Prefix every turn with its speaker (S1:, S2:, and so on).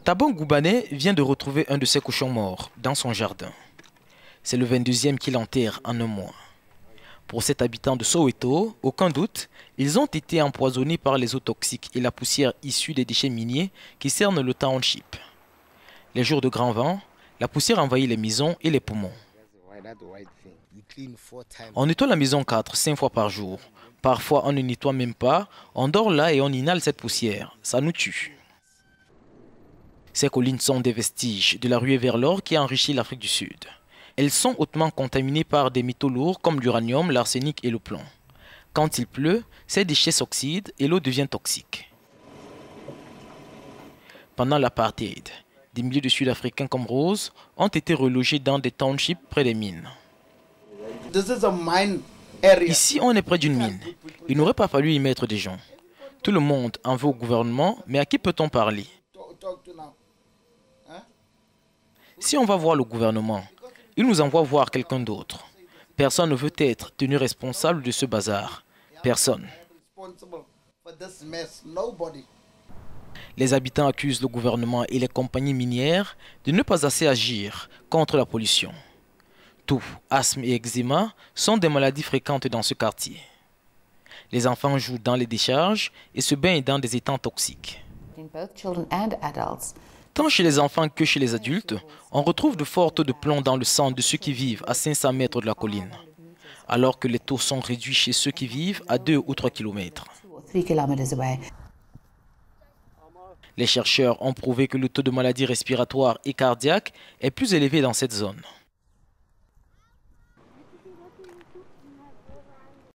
S1: Tabon Goubané vient de retrouver un de ses cochons morts dans son jardin. C'est le 22e qu'il enterre en un mois. Pour cet habitant de Soweto, aucun doute, ils ont été empoisonnés par les eaux toxiques et la poussière issue des déchets miniers qui cernent le township. Les jours de grand vent, la poussière envahit les maisons et les poumons. On nettoie la maison 4-5 fois par jour. Parfois, on ne nettoie même pas, on dort là et on inhale cette poussière. Ça nous tue. Ces collines sont des vestiges de la ruée vers l'or qui a enrichi l'Afrique du Sud. Elles sont hautement contaminées par des métaux lourds comme l'uranium, l'arsenic et le plomb. Quand il pleut, ces déchets s'oxydent et l'eau devient toxique. Pendant l'apartheid, des milliers de Sud-Africains comme Rose ont été relogés dans des townships près des mines. Ici, on est près d'une mine. Il n'aurait pas fallu y mettre des gens. Tout le monde en veut au gouvernement, mais à qui peut-on parler? Si on va voir le gouvernement, il nous envoie voir quelqu'un d'autre. Personne ne veut être tenu responsable de ce bazar. Personne. Les habitants accusent le gouvernement et les compagnies minières de ne pas assez agir contre la pollution. Tout, asthme et eczéma sont des maladies fréquentes dans ce quartier. Les enfants jouent dans les décharges et se baignent dans des étangs toxiques. Tant chez les enfants que chez les adultes, on retrouve de forts taux de plomb dans le sang de ceux qui vivent à 500 mètres de la colline, alors que les taux sont réduits chez ceux qui vivent à 2 ou 3 kilomètres. Les chercheurs ont prouvé que le taux de maladies respiratoires et cardiaques est plus élevé dans cette zone.